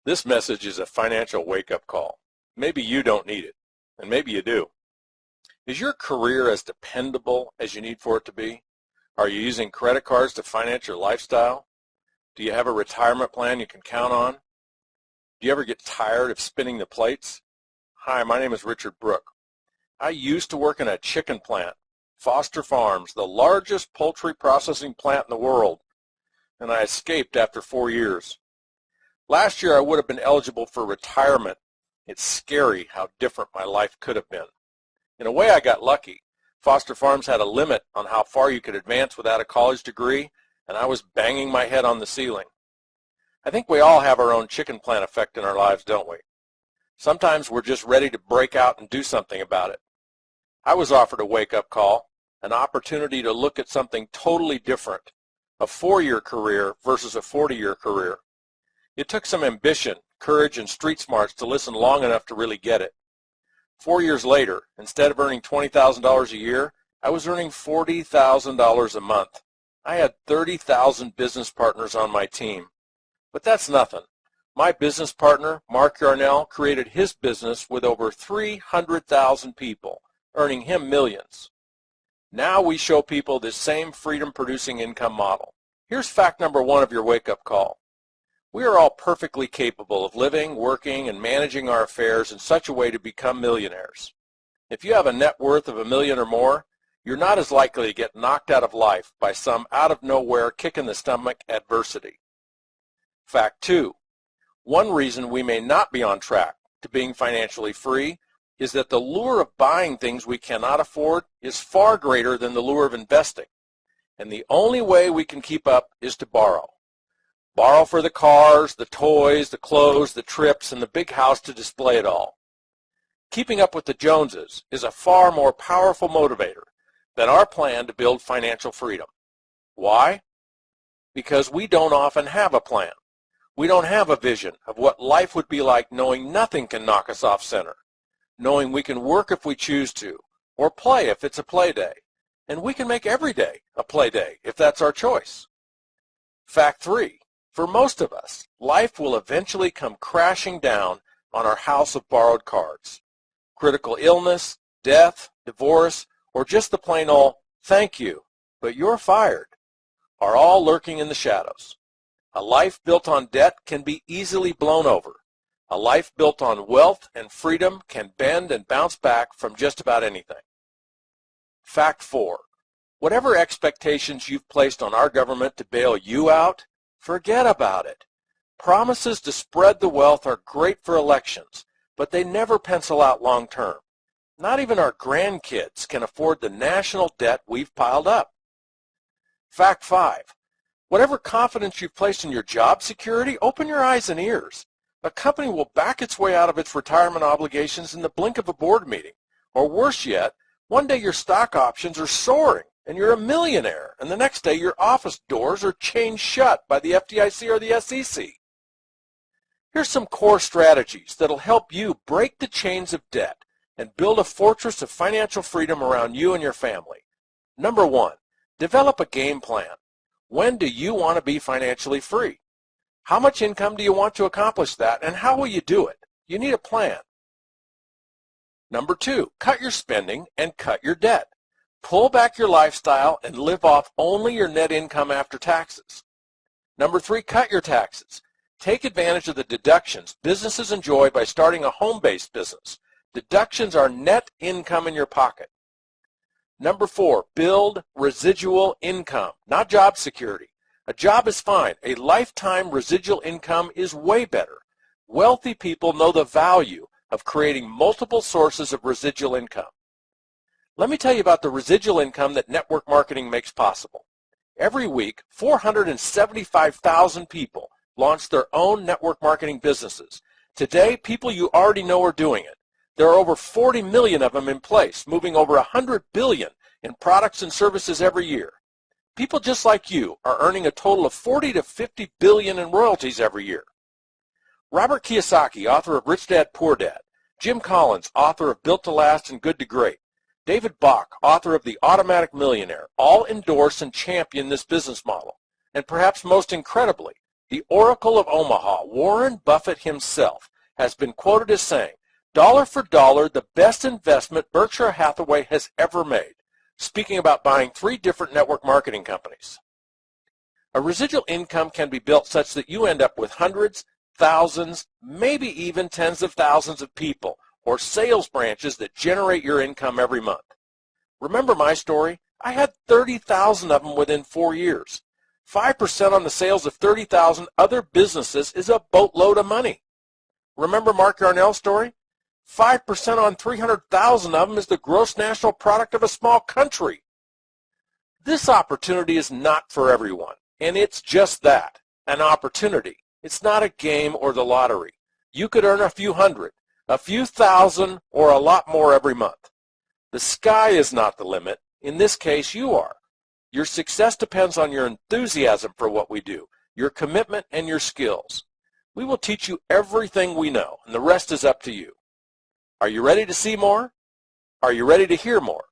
This message is a financial wake-up call. Maybe you don't need it, and maybe you do. Is your career as dependable as you need for it to be? Are you using credit cards to finance your lifestyle? Do you have a retirement plan you can count on? Do you ever get tired of spinning the plates? Hi, my name is Richard Brook. I used to work in a chicken plant, Foster Farms, the largest poultry processing plant in the world, and I escaped after 4 years. Last year I would have been eligible for retirement. It's scary how different my life could have been. In a way, I got lucky. Foster Farms had a limit on how far you could advance without a college degree, and I was banging my head on the ceiling. I think we all have our own chicken plant effect in our lives, don't we? Sometimes we're just ready to break out and do something about it. I was offered a wake-up call, an opportunity to look at something totally different, a 4-year career versus a 40-year career. It took some ambition, courage, and street smarts to listen long enough to really get it. 4 years later, instead of earning $20,000 a year, I was earning $40,000 a month. I had 30,000 business partners on my team. But that's nothing. My business partner, Mark Yarnell, created his business with over 300,000 people, earning him millions. Now we show people this same freedom-producing income model. Here's fact number 1 of your wake-up call. We are all perfectly capable of living, working, and managing our affairs in such a way to become millionaires. If you have a net worth of $1 million or more, you're not as likely to get knocked out of life by some out-of-nowhere kick-in-the-stomach adversity. Fact 2. One reason we may not be on track to being financially free is that the lure of buying things we cannot afford is far greater than the lure of investing. And the only way we can keep up is to borrow. Borrow for the cars, the toys, the clothes, the trips, and the big house to display it all. Keeping up with the Joneses is a far more powerful motivator than our plan to build financial freedom. Why? Because we don't often have a plan. We don't have a vision of what life would be like knowing nothing can knock us off center, knowing we can work if we choose to, or play if it's a play day, and we can make every day a play day if that's our choice. Fact 3. For most of us, life will eventually come crashing down on our house of borrowed cards. Critical illness, death, divorce, or just the plain old, "Thank you, but you're fired," are all lurking in the shadows. A life built on debt can be easily blown over. A life built on wealth and freedom can bend and bounce back from just about anything. Fact 4. Whatever expectations you've placed on our government to bail you out, forget about it. Promises to spread the wealth are great for elections, but they never pencil out long term. Not even our grandkids can afford the national debt we've piled up. Fact 5. Whatever confidence you've placed in your job security, open your eyes and ears. A company will back its way out of its retirement obligations in the blink of a board meeting. Or worse yet, one day your stock options are soaring and you're a millionaire, and the next day your office doors are chained shut by the FDIC or the SEC. Here's some core strategies that'll help you break the chains of debt and build a fortress of financial freedom around you and your family. Number 1, develop a game plan. When do you want to be financially free? How much income do you want to accomplish that, and how will you do it? You need a plan. Number 2, cut your spending and cut your debt. Pull back your lifestyle and live off only your net income after taxes. Number 3, cut your taxes. Take advantage of the deductions businesses enjoy by starting a home-based business. Deductions are net income in your pocket. Number 4, build residual income, not job security. A job is fine. A lifetime residual income is way better. Wealthy people know the value of creating multiple sources of residual income. Let me tell you about the residual income that network marketing makes possible. Every week, 475,000 people launch their own network marketing businesses. Today, people you already know are doing it. There are over 40 million of them in place, moving over 100 billion in products and services every year. People just like you are earning a total of 40 to 50 billion in royalties every year. Robert Kiyosaki, author of Rich Dad, Poor Dad, Jim Collins, author of Built to Last and Good to Great, David Bach, author of The Automatic Millionaire, all endorse and champion this business model. And perhaps most incredibly, The Oracle of Omaha, Warren Buffett himself, has been quoted as saying, "Dollar for dollar, the best investment Berkshire Hathaway has ever made," speaking about buying 3 different network marketing companies. A residual income can be built such that you end up with hundreds, thousands, maybe even tens of thousands of people or sales branches that generate your income every month. Remember my story? I had 30,000 of them within 4 years. 5% on the sales of 30,000 other businesses is a boatload of money. Remember Mark Yarnell's story? 5% on 300,000 of them is the gross national product of a small country. This opportunity is not for everyone, and it's just that, an opportunity. It's not a game or the lottery. You could earn a few hundred, a few thousand, or a lot more every month. The sky is not the limit. In this case, you are. Your success depends on your enthusiasm for what we do, your commitment, and your skills. We will teach you everything we know, and the rest is up to you. Are you ready to see more? Are you ready to hear more?